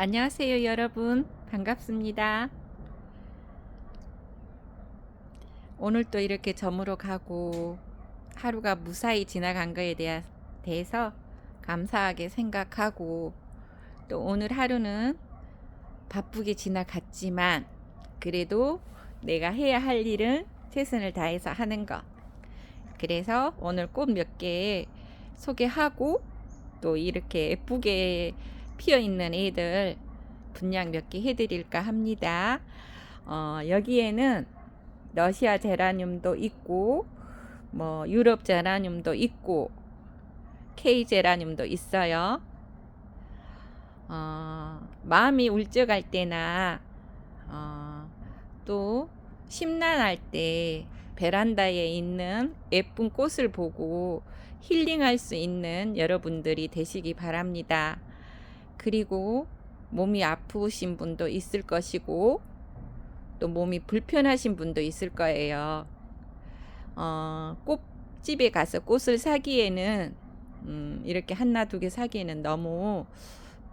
안녕하세요, 여러분. 반갑습니다. 오늘 또 이렇게 점으로 가고 하루가 무사히 지나간 거에 대해서 감사하게 생각하고, 또 오늘 하루는 바쁘게 지나갔지만 그래도 내가 해야 할 일은 최선을 다해서 하는 것. 그래서 오늘 꽃 몇 개 소개하고, 또 이렇게 예쁘게 피어 있는 애들 분량 몇 개 해드릴까 합니다. 여기에는 러시아 제라늄도 있고, 유럽 제라늄도 있고, K 제라늄도 있어요. 마음이 울적할 때나 또 심란할 때 베란다에 있는 예쁜 꽃을 보고 힐링할 수 있는 여러분들이 되시기 바랍니다. 그리고 몸이 아프신 분도 있을 것이고, 또 몸이 불편하신 분도 있을 거예요. 꽃집에 가서 꽃을 사기에는 이렇게 하나 두 개 사기에는 너무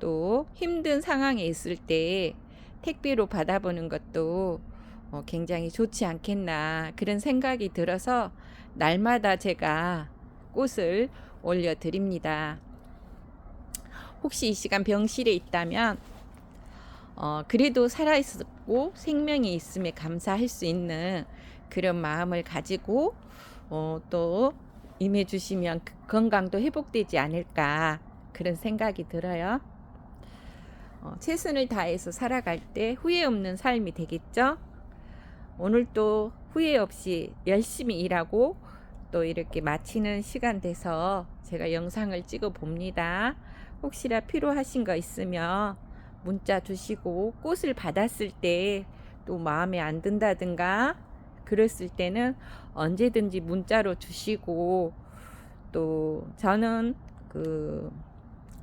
또 힘든 상황에 있을 때 택배로 받아보는 것도 굉장히 좋지 않겠나, 그런 생각이 들어서 날마다 제가 꽃을 올려드립니다. 혹시 이 시간 병실에 있다면 그래도 살아있고 생명이 있음에 감사할 수 있는 그런 마음을 가지고 또 임해주시면 건강도 회복되지 않을까, 그런 생각이 들어요. 최선을 다해서 살아갈 때 후회 없는 삶이 되겠죠. 오늘도 후회 없이 열심히 일하고 또 이렇게 마치는 시간 돼서 제가 영상을 찍어 봅니다. 혹시나 필요하신 거 있으면 문자 주시고, 꽃을 받았을 때 또 마음에 안 든다든가 그랬을 때는 언제든지 문자로 주시고, 또 저는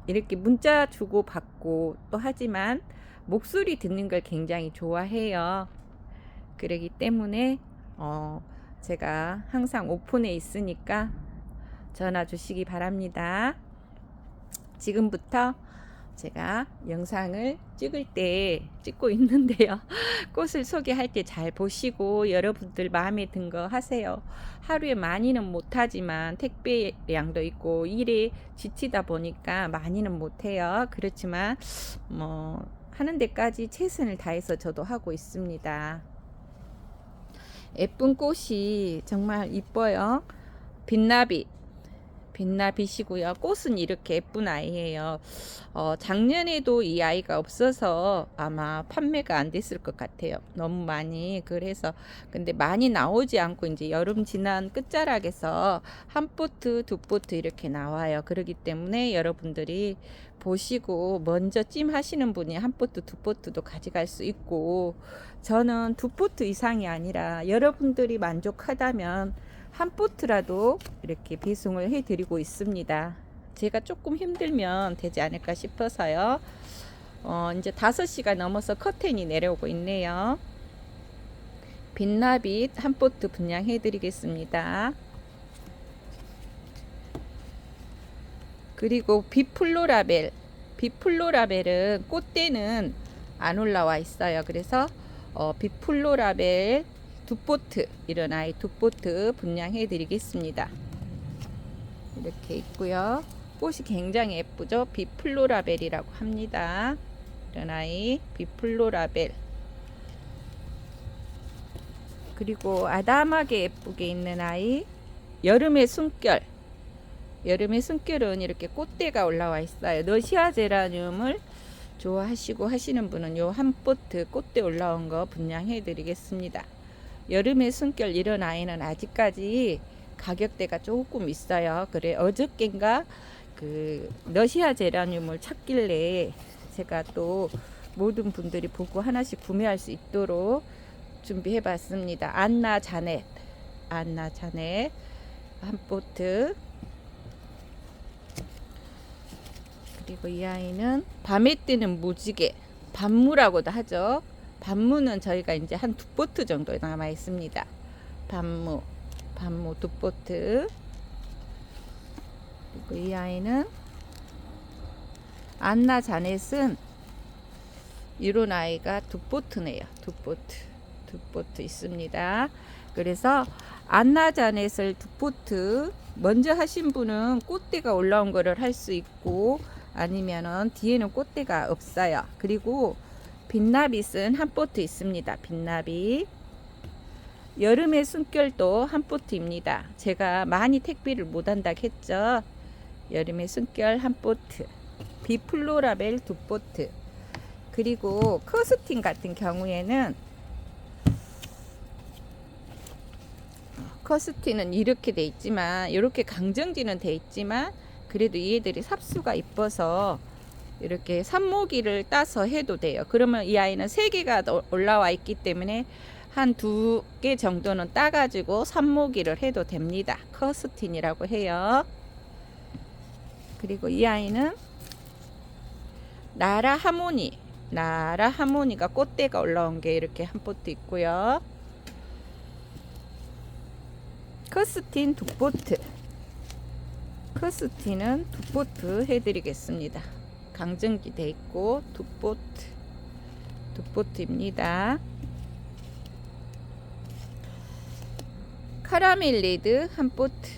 이렇게 문자 주고 받고 또 하지만 목소리 듣는 걸 굉장히 좋아해요. 그러기 때문에 제가 항상 오픈해 있으니까 전화 주시기 바랍니다. 지금부터 제가 영상을 찍고 있는데요. 꽃을 소개할 때 잘 보시고 여러분들 마음에 든 거 하세요. 하루에 많이는 못하지만 택배량도 있고 일에 지치다 보니까 많이는 못해요. 그렇지만 하는 데까지 최선을 다해서 저도 하고 있습니다. 예쁜 꽃이 정말 이뻐요. 빛나빛이고요. 꽃은 이렇게 예쁜 아이예요. 작년에도 이 아이가 없어서 아마 판매가 안 됐을 것 같아요. 너무 많이. 그래서 근데 많이 나오지 않고 이제 여름 지난 끝자락에서 한 포트, 두 포트 이렇게 나와요. 그렇기 때문에 여러분들이 보시고 먼저 찜 하시는 분이 한 포트, 두 포트도 가져갈 수 있고, 저는 두 포트 이상이 아니라 여러분들이 만족하다면 한 포트라도 이렇게 배송을 해드리고 있습니다. 제가 조금 힘들면 되지 않을까 싶어서요. 이제 5시가 넘어서 커튼이 내려오고 있네요. 빛나빛 한 포트 분양해 드리겠습니다. 그리고 비플로라벨은 꽃대는 안 올라와 있어요. 그래서 비플로라벨 두 포트, 이런 아이 두 포트 분양해 드리겠습니다. 이렇게 있고요. 꽃이 굉장히 예쁘죠. 비플로라벨이라고 합니다. 이런 아이 비플로라벨. 그리고 아담하게 예쁘게 있는 아이 여름의 숨결. 여름의 숨결은 이렇게 꽃대가 올라와 있어요. 러시아 제라늄을 좋아하시고 하시는 분은 요 한 포트 꽃대 올라온 거 분양해 드리겠습니다. 여름의 숨결, 이런 아이는 아직까지 가격대가 조금 있어요. 그래 어저께인가 러시아 제라늄을 찾길래 제가 또 모든 분들이 보고 하나씩 구매할 수 있도록 준비해 봤습니다. 안나 자넷 한 포트. 그리고 이 아이는 밤에 뜨는 무지개, 밤무라고도 하죠. 밤무는 저희가 이제 한 두 포트 정도 남아 있습니다. 밤무 두 포트. 그리고 이 아이는 안나 자넷은 이런 아이가 두 포트네요. 두 포트 있습니다. 그래서 안나자넷을 두 포트 먼저 하신 분은 꽃대가 올라온 거를 할 수 있고, 아니면은 뒤에는 꽃대가 없어요. 그리고 빛나빗은 한 포트 있습니다. 빛나빗. 여름의 숨결도 한 포트입니다. 제가 많이 택배를 못한다 했죠. 여름의 숨결 한 포트. 비플로라벨 두 포트. 그리고 커스팅 같은 경우에는 커스팅은 이렇게 돼 있지만, 이렇게 강정지는 돼 있지만, 그래도 얘들이 삽수가 이뻐서 이렇게 삽모기를 따서 해도 돼요. 그러면 이 아이는 3개가 올라와 있기 때문에 한 2개 정도는 따가지고 삽모기를 해도 됩니다. 커스틴이라고 해요. 그리고 이 아이는 나라 하모니가 꽃대가 올라온 게 이렇게 한 포트 있고요. 커스틴 두 포트. 커스틴은 두 포트 해드리겠습니다. 강정기 돼 있고 두 포트입니다. 카라멜 레드 한 포트.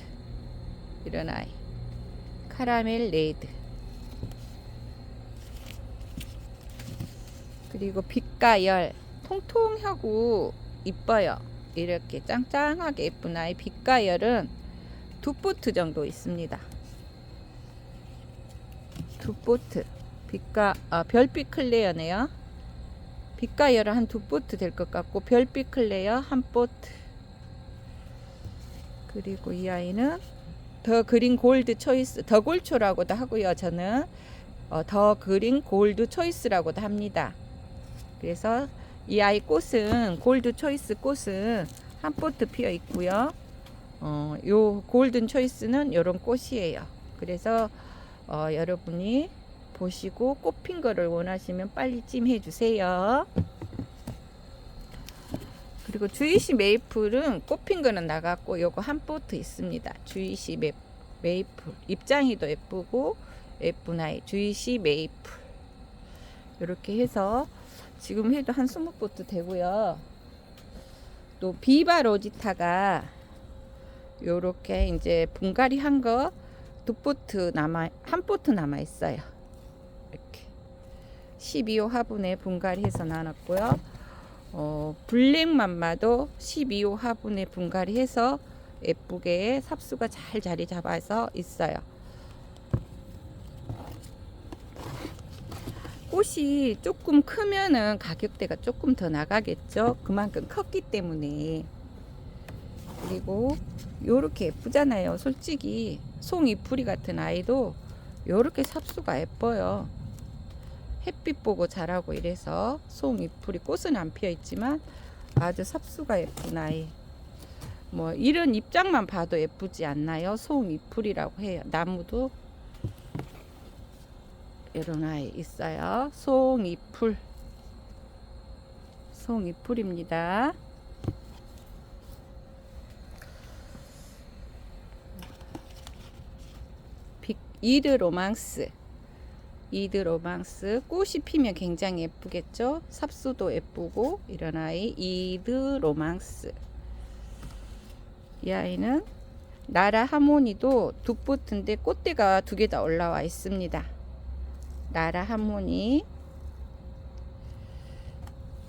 이런 아이. 카라멜 레드. 그리고 빛과 열. 통통하고 이뻐요. 이렇게 짱짱하게 예쁜 아이. 빛과 열은 두 포트 정도 있습니다. 두 포트. 별빛 클레어네요. 빛과 열은 한 두 포트 될 것 같고, 별빛 클레어 한 포트. 그리고 이 아이는 더 그린 골드 초이스, 더 골초라고도 하고요. 저는 더 그린 골드 초이스라고도 합니다. 그래서 이 아이 꽃은, 골드 초이스 꽃은 한 포트 피어 있고요. 요 골든 초이스는 요런 꽃이에요. 그래서 여러분이 보시고 꽃핀 거를 원하시면 빨리 찜해 주세요. 그리고 주이시 메이플은 꽃핀 거는 나갔고, 요거 한 포트 있습니다. 주이시 메이플. 입장이도 예쁘고 예쁜 아이. 주이시 메이플. 이렇게 해서 지금 해도 한 20포트 되고요. 또 비바 로지타가 요렇게 이제 분갈이 한 거 한 포트 남아 있어요. 이렇게 12호 화분에 분갈이해서 나눴고요. 블랙 맘마도 12호 화분에 분갈이해서 예쁘게 삽수가 잘 자리 잡아서 있어요. 꽃이 조금 크면은 가격대가 조금 더 나가겠죠. 그만큼 컸기 때문에. 그리고 요렇게 예쁘잖아요. 솔직히 송이풀이 같은 아이도 요렇게 삽수가 예뻐요. 햇빛 보고 자라고 이래서 송이풀이, 꽃은 안 피어 있지만 아주 삽수가 예쁜 아이. 뭐 이런 입장만 봐도 예쁘지 않나요? 송이풀이라고 해요. 나무도 이런 아이 있어요. 송이풀입니다. 이드 로망스. 꽃이 피면 굉장히 예쁘겠죠. 삽수도 예쁘고 이런 아이. 이드 로망스. 이 아이는 나라 하모니도 두 포트인데 꽃대가 2개 다 올라와 있습니다. 나라 하모니.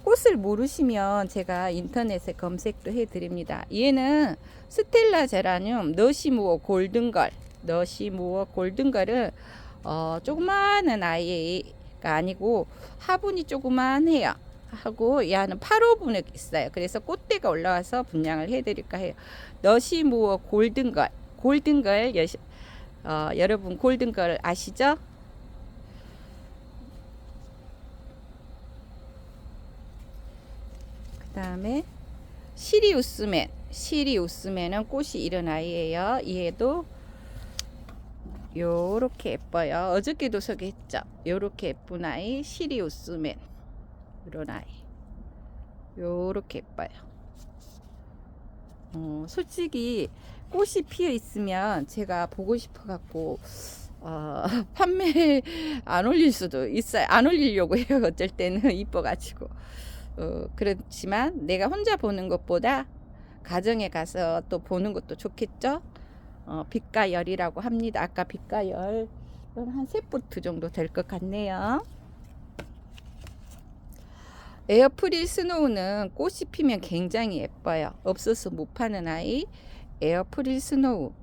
꽃을 모르시면 제가 인터넷에 검색도 해드립니다. 얘는 스텔라 제라늄 너시무어 골든걸. 골든걸은 조그마한 아이가 아니고 화분이 조그만해요. 하고 얘는 8호분에 있어요. 그래서 꽃대가 올라와서 분양을 해드릴까 해요. 너시무어 골든걸. 여러분 골든걸 아시죠? 그 다음에 시리우스맨은 꽃이 이런 아이예요. 얘도 요렇게 예뻐요. 어저께도 소개했죠. 요렇게 예쁜 아이. 시리우스맨. 이런 아이. 요렇게 예뻐요. 솔직히 꽃이 피어 있으면 제가 보고 싶어 갖고 판매 안 올릴 수도 있어요. 안 올리려고 해요. 어쩔 때는 이뻐가지고. 그렇지만 내가 혼자 보는 것보다 가정에 가서 또 보는 것도 좋겠죠. 빛가열이라고 합니다. 아까 빛가열 한 3포트 정도 될 것 같네요. 에어프릴 스노우는 꽃이 피면 굉장히 예뻐요. 없어서 못 파는 아이 에어프릴 스노우.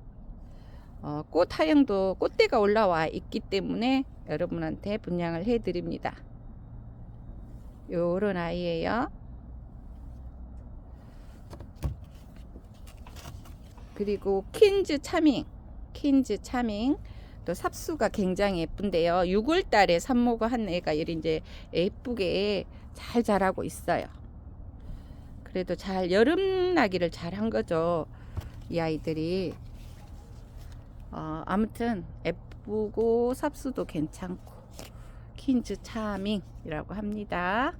꽃 하향도 꽃대가 올라와 있기 때문에 여러분한테 분양을 해 드립니다. 요런 아이예요. 그리고 퀸즈 차밍 또 삽수가 굉장히 예쁜데요. 6월 달에 삽모가 한 애가 이제 예쁘게 잘 자라고 있어요. 그래도 잘 여름 나기를 잘 한 거죠. 이 아이들이. 아무튼 예쁘고 삽수도 괜찮고 퀸즈 차밍이라고 합니다.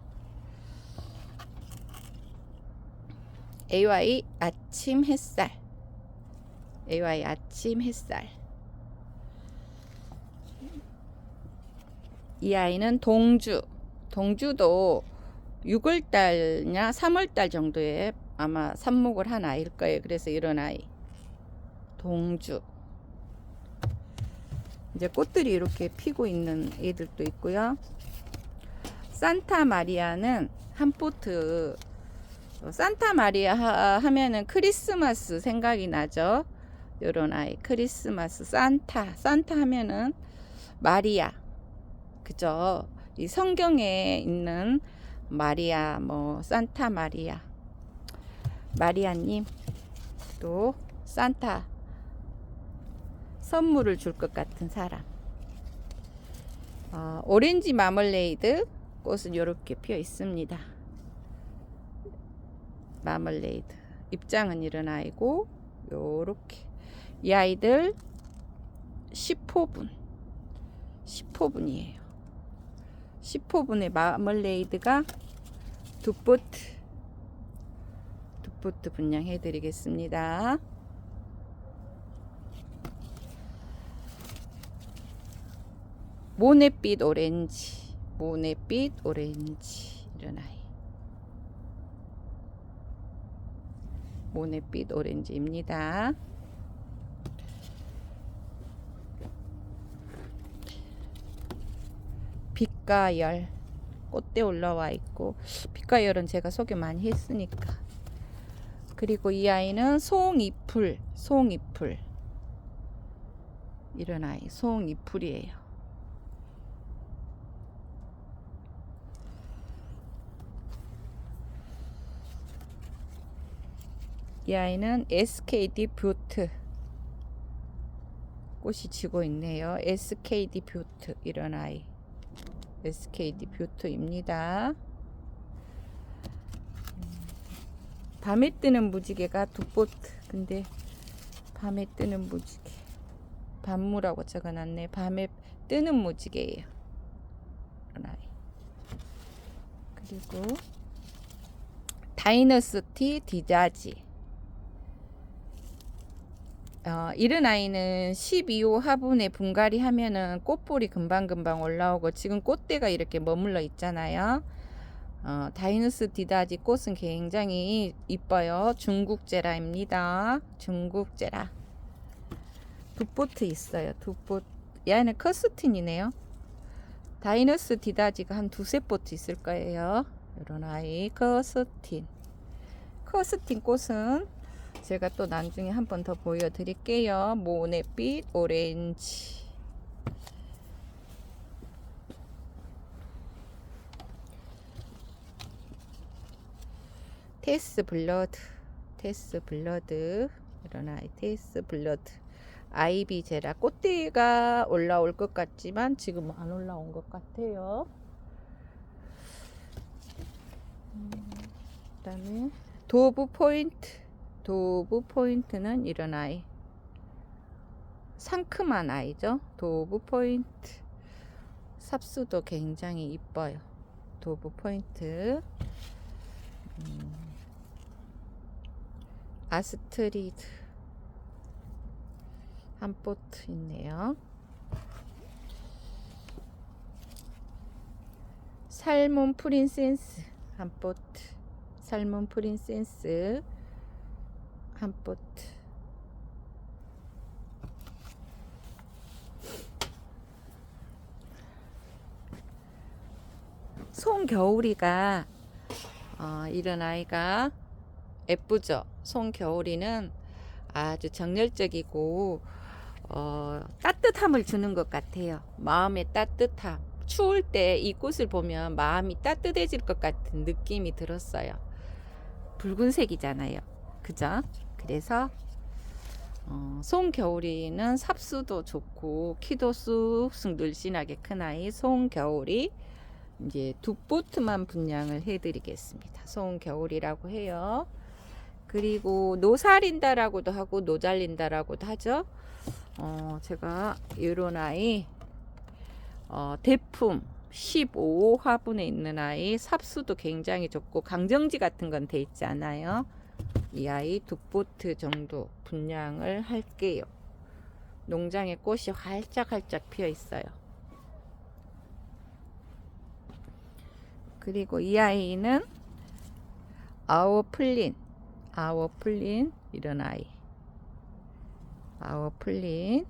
AY 아침 햇살. AY 아침 햇살. 이 아이는 동주도 6월달이나 3월달 정도에 아마 삽목을 한 아이일 거예요. 그래서 이런 아이 동주. 이제 꽃들이 이렇게 피고 있는 애들도 있고요. 산타 마리아는 한 포트. 산타 마리아 하면은 크리스마스 생각이 나죠. 요런 아이 크리스마스 산타 하면은 마리아, 그죠? 이 성경에 있는 마리아, 뭐 산타 마리아님 또 산타 선물을 줄 것 같은 사람. 오렌지 마멀레이드 꽃은 이렇게 피어 있습니다. 마멀레이드 입장은 이런 아이고 요렇게 이 아이들 10호분 10호분이에요. 10호분의 마멀레이드가 두 포트 분양해 드리겠습니다. 모네빛 오렌지 이런 아이 모네빛 오렌지입니다. 빛가열 꽃대 올라와 있고 빛가열은 제가 소개 많이 했으니까. 그리고 이 아이는 송이풀 이런 아이 송이풀이에요. 이 아이는 SKD 뷰트 꽃이 지고 있네요. SKD 뷰트 이런 아이 SKD 뷰트입니다. 밤에 뜨는 무지개가 두 포트. 근데 밤에 뜨는 무지개 밤무라고 적어놨네. 밤에 뜨는 무지개예요. 이런 아이. 그리고 다이너스티 디자지. 이런 아이는 12호 화분에 분갈이 하면은 꽃볼이 금방금방 올라오고 지금 꽃대가 이렇게 머물러 있잖아요. 다이너스 디다지 꽃은 굉장히 이뻐요. 중국제라입니다. 중국제라. 두 포트 있어요. 두 포트. 얘는 커스틴이네요. 다이너스 디다지가 한 두세 포트 있을 거예요. 이런 아이 커스틴 꽃은 제가 또 나중에 한 번 더 보여드릴게요. 모네빛 오렌지. 테스 블러드 이런 아이 테스 블러드. 아이비 제라. 꽃대가 올라올 것 같지만 지금 안 올라온 것 같아요. 그다음에 도브 포인트는 이런 아이 상큼한 아이죠. 도브 포인트 삽수도 굉장히 이뻐요. 도브 포인트. 아스트리드 한 포트 있네요. 살몬 프린세스 한 포트, 살몬 프린세스 한 포트. 송겨울이가 이런 아이가 예쁘죠. 송겨울이는 아주 정열적이고 따뜻함을 주는 것 같아요. 마음의 따뜻함. 추울 때 이 꽃을 보면 마음이 따뜻해질 것 같은 느낌이 들었어요. 붉은색이잖아요. 그죠? 그래서 송겨울이는 삽수도 좋고 키도 쑥쑥 늘씬하게 큰 아이 송겨울이 이제 두 포트만 분양을 해드리겠습니다. 송겨울이라고 해요. 그리고 노살린다라고도 하고 노잘린다라고도 하죠. 제가 이런 아이 대품 15화분에 있는 아이, 삽수도 굉장히 좋고 강정지 같은 건 돼 있지 않아요. 이 아이 두 포트 정도 분양을 할게요. 농장에 꽃이 활짝활짝 피어 있어요. 그리고 이 아이는 아워플린 이런 아이, 아워플린.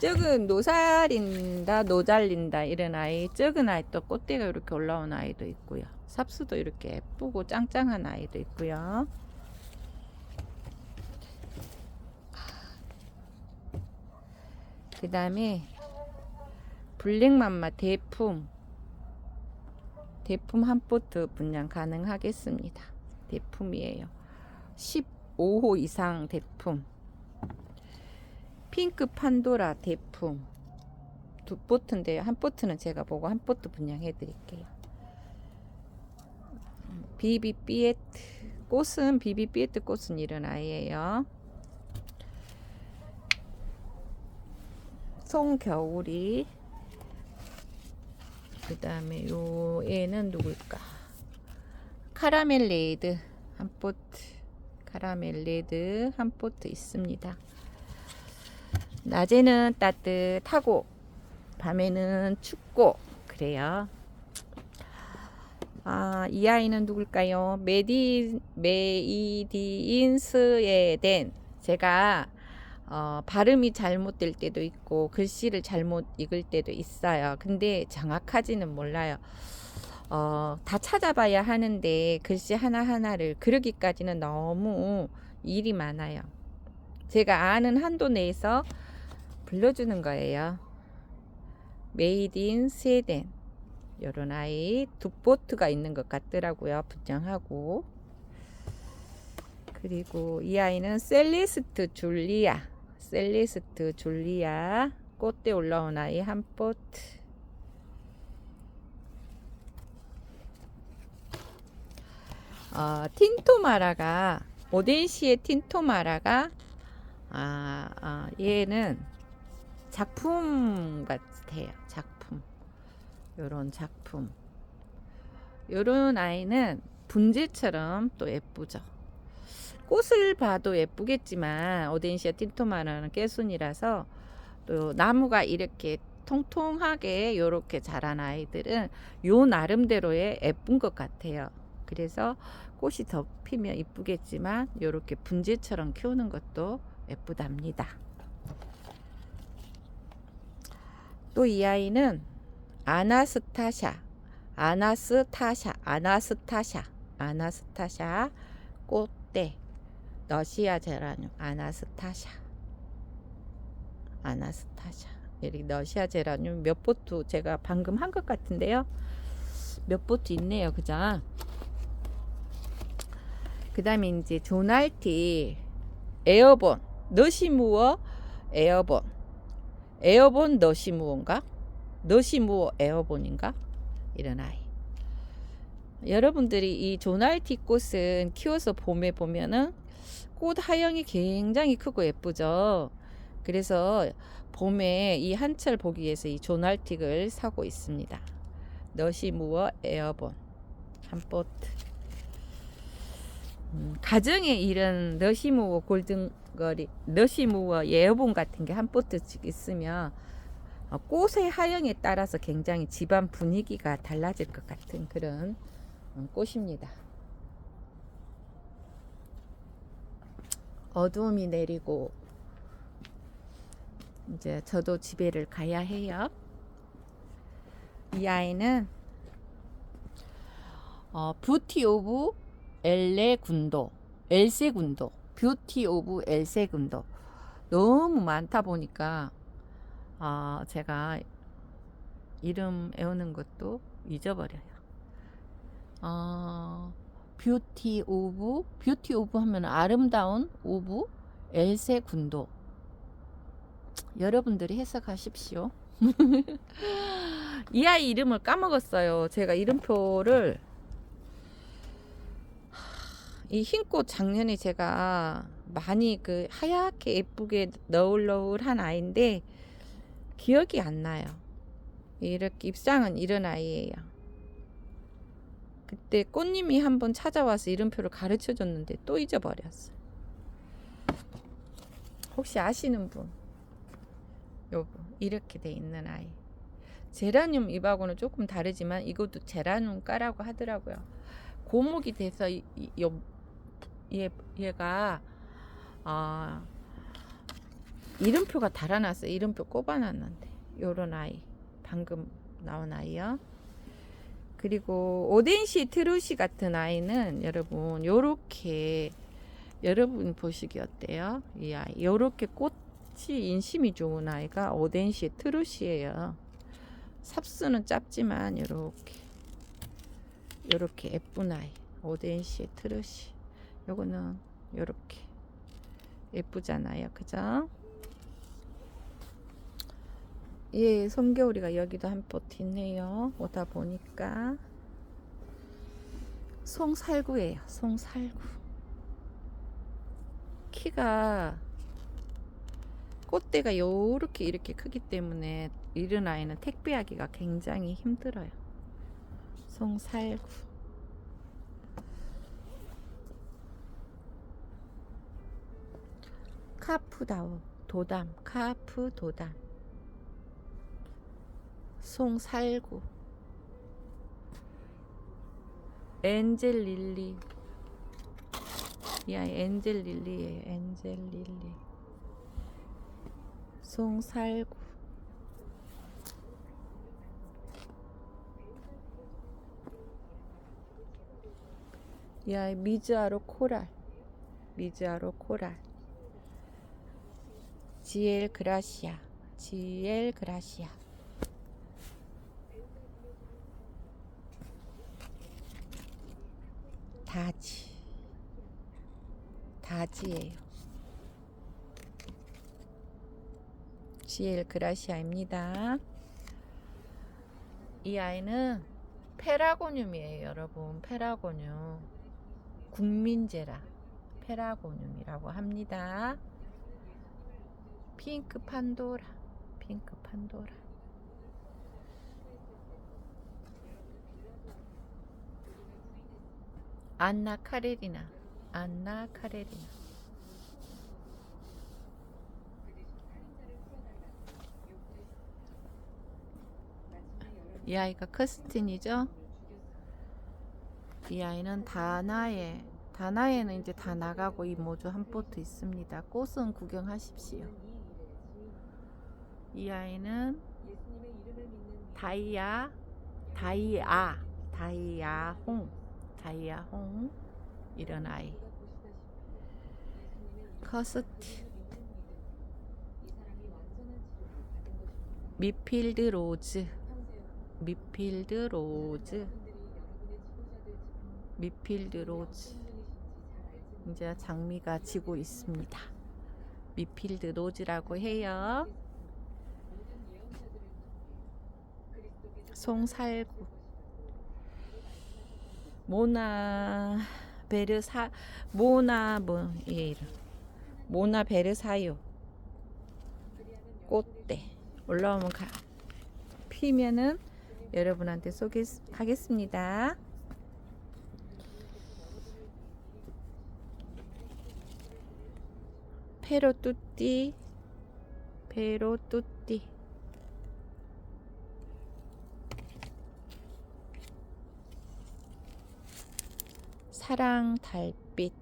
적은 노살린다 노잘린다 이런 아이, 적은 아이 또 꽃대가 이렇게 올라온 아이도 있고요. 삽수도 이렇게 예쁘고 짱짱한 아이도 있고요. 그 다음에 블랙맘마 대품 한 포트 분양 가능하겠습니다. 대품이에요. 15호 이상 대품. 핑크 판도라 대품 두 포트인데요. 한 포트는 제가 보고 한 포트 분양해 드릴게요. 비비삐에트 꽃은 비비삐에트 꽃은 이런 아이예요. 송겨울이. 그 다음에 요 애는 누굴까? 카라멜 레이드 한 포트, 카라멜 레이드 한 포트 있습니다. 낮에는 따뜻하고 밤에는 춥고 그래요. 이 아이는 누굴까요? 메이디인 스웨덴. 제가 발음이 잘못될 때도 있고 글씨를 잘못 읽을 때도 있어요. 근데 정확하지는 몰라요. 다 찾아봐야 하는데 글씨 하나하나를 그러기까지는 너무 일이 많아요. 제가 아는 한도 내에서 불러주는 거예요. 메이드 인 스웨덴. 요런 아이 두 포트가 있는 것 같더라고요. 분양하고. 그리고 이 아이는 셀레스트 줄리아 꽃대 올라온 아이 한 포트. 틴토마라가 오덴시의 틴토마라가 얘는 작품 같아요. 작품. 요런 작품. 요런 아이는 분재처럼 또 예쁘죠. 꽃을 봐도 예쁘겠지만 오덴시아 틴토마라는 깨순이라서 또 나무가 이렇게 통통하게 요렇게 자란 아이들은 요 나름대로의 예쁜 것 같아요. 그래서 꽃이 더 피면 이쁘겠지만 요렇게 분재처럼 키우는 것도 예쁘답니다. 또 이 아이는 아나스타샤 꽃대 러시아 제라늄 아나스타샤 여기 러시아 제라늄 몇 포트 제가 방금 한 것 같은데요. 몇 포트 있네요. 그죠? 그 다음에 이제 조날티 에어본 너시무어 에어본 너시무어인가? 너시무어 에어본인가? 이런 아이. 여러분들이 이 조날티 꽃은 키워서 봄에 보면은 꽃 하영이 굉장히 크고 예쁘죠. 그래서 봄에 이 한철 보기 위해서 이 조날틱을 사고 있습니다. 너시무어 에어본 한 포트. 가정에 이런 너시무어 골든거리, 너시무어 예어본 같은 게 한 포트씩 있으면 꽃의 하영에 따라서 굉장히 집안 분위기가 달라질 것 같은 그런 꽃입니다. 어두움이 내리고 이제 저도 집에를 가야 해요. 이 아이는 뷰티 오브 엘세군도, 뷰티 오브 엘세군도. 너무 많다 보니까 제가 이름 외우는 것도 잊어버려요. 뷰티 오브 하면 아름다운 오브 엘세군도. 여러분들이 해석하십시오. 이 아이 이름을 까먹었어요. 제가 이름표를 이 흰꽃 작년에 제가 많이 그 하얗게 예쁘게 너울너울한 아이인데 기억이 안 나요. 이렇게 입상은 이런 아이예요. 그때 꽃님이 한번 찾아와서 이름표를 가르쳐 줬는데 또 잊어버렸어요. 혹시 아시는 분? 요거 이렇게 돼 있는 아이. 제라늄 잎하고는 조금 다르지만 이것도 제라늄 까라고 하더라고요. 고목이 돼서 얘가 이름표가 달아났어요. 이름표 꼽아놨는데 요런 아이 방금 나온 아이요. 그리고 오덴시 트루시 같은 아이는 여러분 요렇게 여러분 보시기 어때요? 이 아이 요렇게 꽃이 인심이 좋은 아이가 오덴시 트루시예요. 삽수는 짧지만 요렇게 예쁜 아이 오덴시 트루시. 요거는 요렇게 예쁘잖아요. 그죠? 예, 송겨울이가 여기도 한 포트 있네요. 오다 보니까 송살구예요. 송살구. 키가 꽃대가 요렇게 이렇게 크기 때문에 이런 아이는 택배하기가 굉장히 힘들어요. 송살구. 카프다우 도담, 카프 도담. 송살구. 엔젤 릴리. 이 아이 엔젤 릴리예요. 엔젤 릴리. 송살구. 이 아이 미즈아로 코랄. 미즈아로 코랄. 지엘 그라시아. 지엘 그라시아. 다지예요. 지엘 그라시아입니다. 이 아이는 페라고늄이에요, 여러분. 페라고늄. 국민제라. 페라고늄이라고 합니다. 핑크 판도라. 핑크 판도라. 안나 카레리나. 안나 카레리나. 이 아이가 커스틴이죠. 이 아이는 다나에는 이제 다 나가고 이 모주 한 포트 있습니다. 꽃은 구경하십시오. 이 아이는 다이아홍 이런 아이. 커스틴. 미필드 로즈. 이제 장미가 지고 있습니다. 미필드 로즈라고 해요. 송살구. 모나 베르사유 꽃대 올라오면 피면은 여러분한테 소개하겠습니다. 페로뚜띠, 페로뚜띠. 사랑 달빛.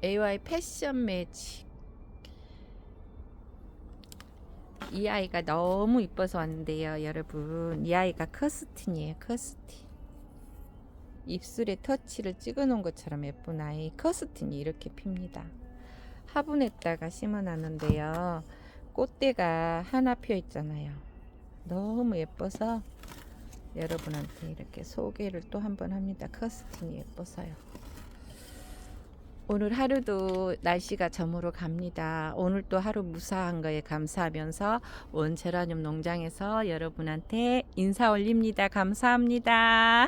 AY 패션 매직. 이 아이가 너무 이뻐서 왔는데요, 여러분. 이 아이가 커스틴이에요, 커스틴. 입술에 터치를 찍어 놓은 것처럼 예쁜 아이. 커스틴이 이렇게 핍니다. 화분에다가 심어 놨는데요, 꽃대가 하나 펴 있잖아요. 너무 예뻐서 여러분한테 이렇게 소개를 또 한번 합니다. 커스틴이 예뻐서요. 오늘 하루도 날씨가 저물어 갑니다. 오늘 또 하루 무사한 거에 감사하면서 원제라늄 농장에서 여러분한테 인사 올립니다. 감사합니다.